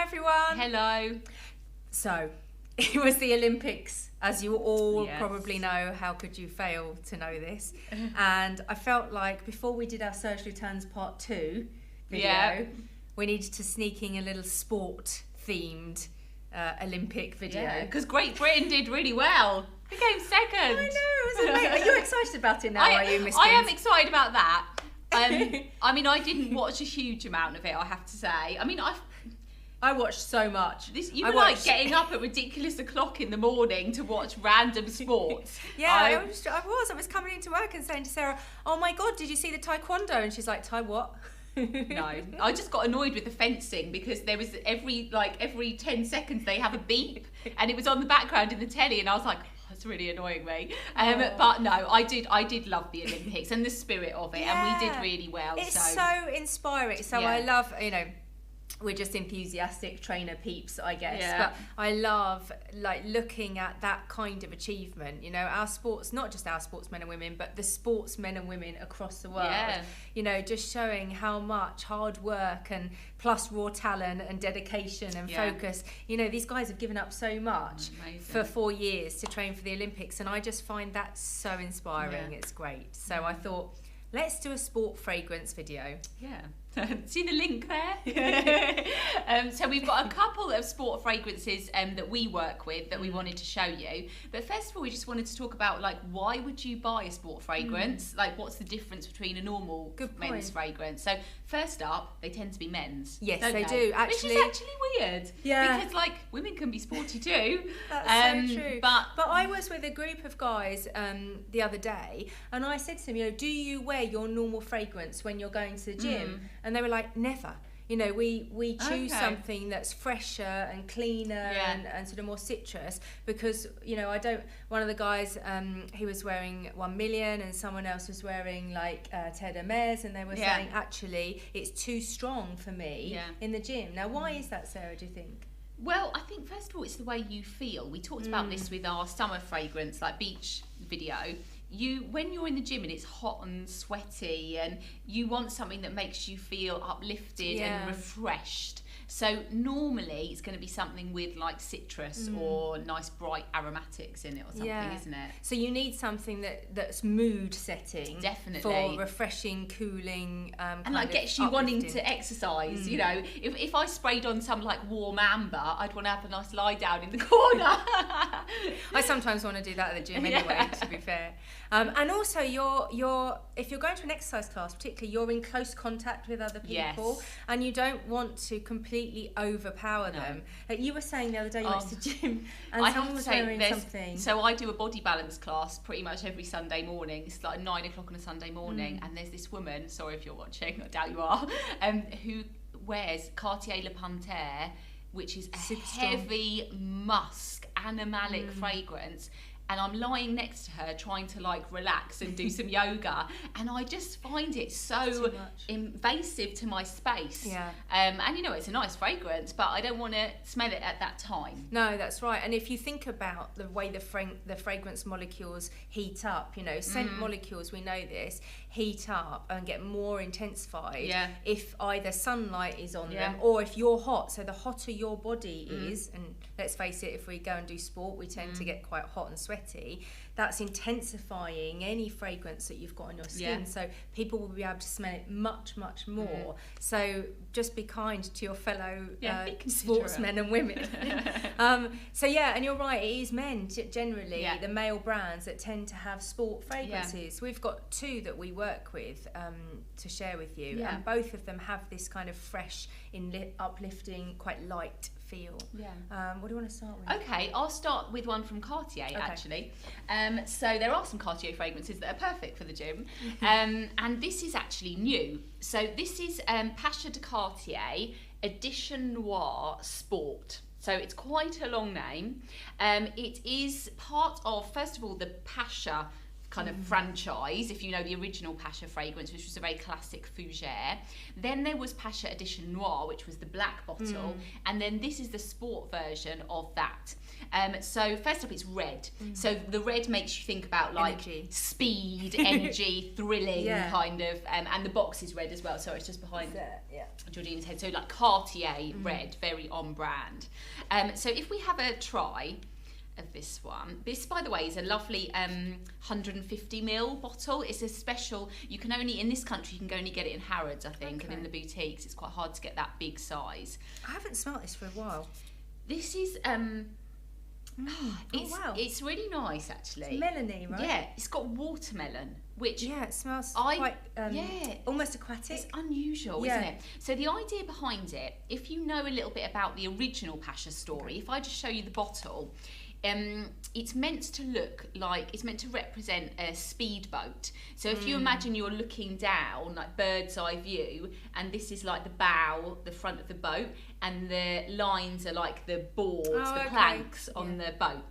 everyone. Hello. So, it was the Olympics, as you all probably know. How could you fail to know this? And I felt like before we did our Surge Returns Part 2 video, we needed to sneak in a little sport-themed Olympic video. Yeah, because Great Britain did really well. They came second. I know, it was amazing. Are you excited about it now, are you, Miss I am Pins? excited about that. I mean, I didn't watch a huge amount of it, I have to say. I mean, I watched so much. You were like getting up at ridiculous o'clock in the morning to watch random sports. I was coming into work and saying to Sarah, oh my God, did you see the taekwondo? And she's like, Tai what? No, I just got annoyed with the fencing because there was every 10 seconds they have a beep and it was on the background in the telly and I was like, that's really annoying me. But no, I did love the Olympics and the spirit of it, and we did really well. It's so inspiring. So I love, we're just enthusiastic trainer peeps, I guess. Yeah. But I love looking at that kind of achievement. Our sports, not just our sportsmen and women, but the sportsmen and women across the world. Yeah. Just showing how much hard work and plus raw talent and dedication and focus. These guys have given up so much for 4 years to train for the Olympics, and I just find that so inspiring. Yeah. It's great. So I thought, let's do a sport fragrance video. Yeah. See the link there? So we've got a couple of sport fragrances that we work with that we wanted to show you. But first of all, we just wanted to talk about why would you buy a sport fragrance? What's the difference between a normal men's fragrance? So first up, they tend to be men's. Yes, they do. Actually, which is actually weird. Yeah. Because women can be sporty too. That's so true. But I was with a group of guys the other day, and I said to them, do you wear your normal fragrance when you're going to the gym? And they were like, never. We choose something that's fresher and cleaner and sort of more citrus because, one of the guys, he was wearing 1 million and someone else was wearing Terre de Mes, and they were saying, actually, it's too strong for me in the gym. Now, why is that, Sarah, do you think? Well, I think, first of all, it's the way you feel. We talked about this with our summer fragrance, beach video. When you're in the gym and it's hot and sweaty and you want something that makes you feel uplifted and refreshed. So normally it's going to be something with citrus or nice bright aromatics in it or something, isn't it? So you need something that's mood setting. Definitely. For refreshing, cooling, and gets you wanting to exercise. If I sprayed on some warm amber, I'd want to have a nice lie down in the corner. I sometimes want to do that at the gym anyway, to be fair. And also if you're going to an exercise class, particularly, you're in close contact with other people and you don't want to completely overpower them. You were saying the other day you went to the gym and someone was wearing something. So I do a body balance class pretty much every Sunday morning. It's 9 o'clock on a Sunday morning, and there's this woman, sorry if you're watching, I doubt you are, who wears Cartier Le Panthère, which is a heavy musk animalic fragrance. And I'm lying next to her trying to relax and do some yoga, and I just find it so invasive to my space. Yeah. And it's a nice fragrance, but I don't want to smell it at that time. No, that's right. And if you think about the way the fragrance molecules heat up, scent molecules, we know this, heat up and get more intensified if either sunlight is on them or if you're hot. So the hotter your body is, and let's face it, if we go and do sport, we tend to get quite hot and sweaty. That's intensifying any fragrance that you've got on your skin, so people will be able to smell it much, much more. So just be kind to your fellow sportsmen and women. And you're right, it is men generally, the male brands that tend to have sport fragrances. We've got 2 that we work with to share with you, and both of them have this kind of fresh, uplifting, quite light feel. What do you want to start with? Okay, I'll start with one from Cartier actually. So there are some Cartier fragrances that are perfect for the gym, and this is actually new. So this is Pasha de Cartier Edition Noire Sport. So it's quite a long name. It is part of, first of all, the Pasha kind of franchise, if you know the original Pasha fragrance, which was a very classic fougere. Then there was Pasha Edition Noire, which was the black bottle, and then this is the sport version of that. So first up, it's red. So the red makes you think about like energy. Speed, energy, thrilling kind of, and the box is red as well. So it's just behind Georgina's head. So like Cartier red, very on brand. So if we have a try of this one. This, by the way, is a lovely 150ml bottle. It's a special, you can only, in this country, you can only get it in Harrods, I think, and in the boutiques. It's quite hard to get that big size. I haven't smelt this for a while. This is, it's really nice, actually. It's melony, right? Yeah, it's got watermelon, which... Yeah, it smells quite, almost aquatic. It's unusual, isn't it? So the idea behind it, if you know a little bit about the original Pasha story, if I just show you the bottle, it's meant to look like, it's meant to represent a speedboat. So if you imagine you're looking down, like bird's eye view, and this is like the bow, the front of the boat, and the lines are like the boards, the planks on the boat.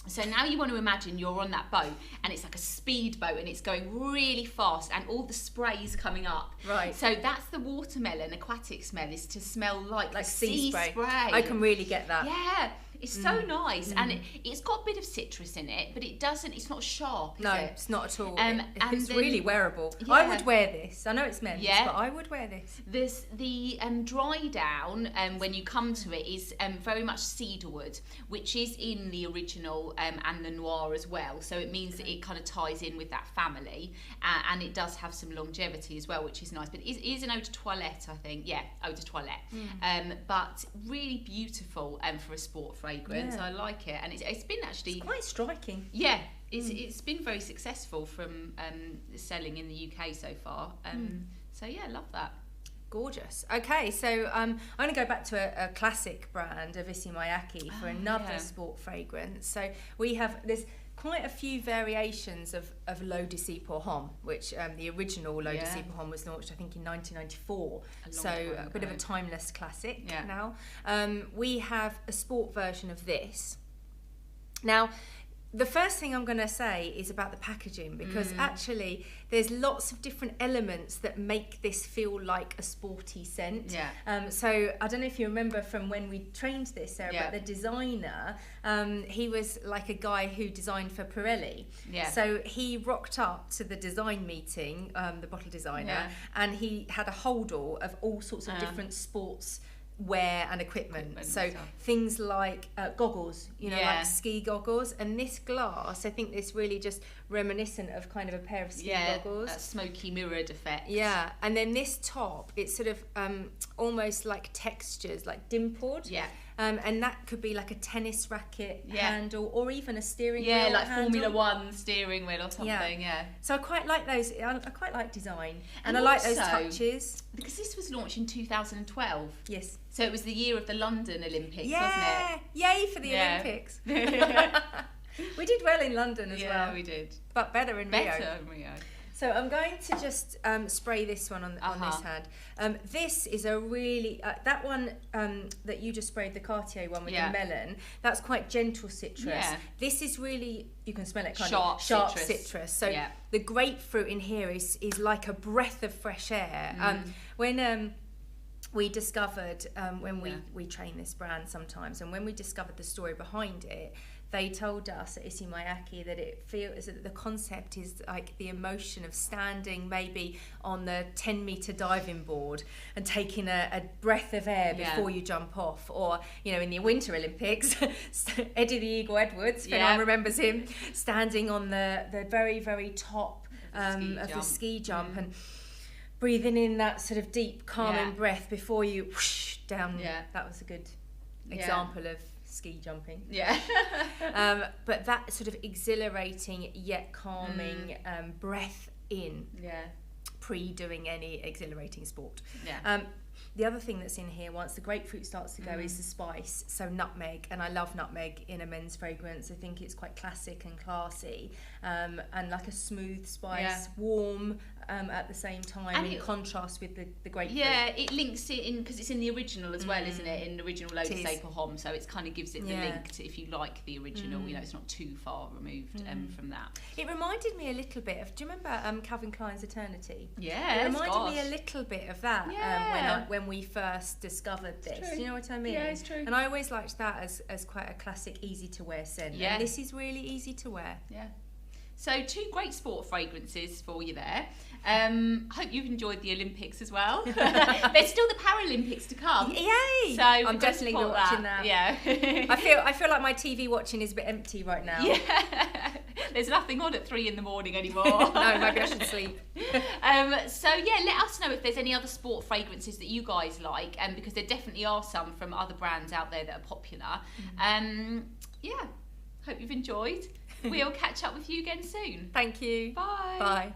So now you want to imagine you're on that boat and it's like a speedboat and it's going really fast and all the spray's coming up. Right. So that's the watermelon aquatic smell, is to smell like sea spray. I can really get that. Yeah. It's so nice, and it's got a bit of citrus in it, but it's not sharp, is it? No, it's not at all. And it's then, really wearable. I would wear this. I know it's men's, but I would wear this. The dry down, when you come to it, is very much cedarwood, which is in the original and the Noire as well. So it means that it kind of ties in with that family, and it does have some longevity as well, which is nice. But it is an eau de toilette, I think. Yeah, eau de toilette. But really beautiful for a sport fragrance. I like it, and it's been actually quite striking. Yeah, it's been very successful from selling in the UK so far. So yeah, love that. Gorgeous. Okay, so I'm going to go back to a classic brand of Issey Miyake for another sport fragrance. So we have this. Quite a few variations of Lotus or Homme, which the original Lotus or Homme was launched, I think, in 1994. So a bit of a timeless classic now. We have a sport version of this. Now, the first thing I'm going to say is about the packaging, because actually there's lots of different elements that make this feel like a sporty scent. So I don't know if you remember from when we trained this, Sarah, but the designer, he was like a guy who designed for Pirelli. So he rocked up to the design meeting, the bottle designer, and he had a holdall of all sorts of different sports wear and equipment. So things like goggles, like ski goggles, and this glass, I think this really just reminiscent of kind of a pair of ski goggles. That smoky mirrored effect. Yeah, and then this top, it's sort of almost like textures, like dimpled. And that could be like a tennis racket handle, or even a steering wheel like handle. Formula One steering wheel or something. So I quite like those. I quite like design, and I like those touches. Because this was launched in 2012. Yes. So it was the year of the London Olympics, wasn't it? Yay for the Olympics. We did well in London as well. Yeah, we did. But better in Rio. Better in Rio. So I'm going to just spray this one on this hand. This is a really, that one that you just sprayed, the Cartier one with the melon, that's quite gentle citrus. This is really, you can smell it, sharp citrus. So the grapefruit in here is like a breath of fresh air. When we discovered, when we train this brand sometimes, and when we discovered the story behind it, they told us at Issey Miyake that it feels that the concept is like the emotion of standing maybe on the 10-meter diving board and taking a breath of air before you jump off, or in the Winter Olympics, Eddie the Eagle Edwards, if anyone remembers him, standing on the very, very top of the ski jump and breathing in that sort of deep, calming breath before you whoosh down. That was a good example of ski jumping. But that sort of exhilarating yet calming breath in, pre doing any exhilarating sport. the other thing that's in here, once the grapefruit starts to go, is the spice. So nutmeg, and I love nutmeg in a men's fragrance. I think it's quite classic and classy, and like a smooth spice, warm at the same time, and in contrast with the grapefruit. Yeah, it links it in because it's in the original as well, isn't it? In the original Lotus Homme, so it kind of gives it the link to if you like the original. You know, it's not too far removed from that. It reminded me a little bit of. Do you remember Calvin Klein's Eternity? Yeah, it reminded me a little bit of that when we first discovered this. Do you know what I mean? Yeah, it's true. And I always liked that as quite a classic, easy to wear scent. Yeah, and this is really easy to wear. Yeah. So 2 great sport fragrances for you there. Hope you've enjoyed the Olympics as well. There's still the Paralympics to come. Yay! So I'm definitely watching that. Yeah. I feel like my TV watching is a bit empty right now. Yeah. There's nothing on at 3 in the morning anymore. No, maybe I should sleep. So yeah, let us know if there's any other sport fragrances that you guys like, because there definitely are some from other brands out there that are popular. Yeah. Hope you've enjoyed. We'll catch up with you again soon. Thank you. Bye. Bye.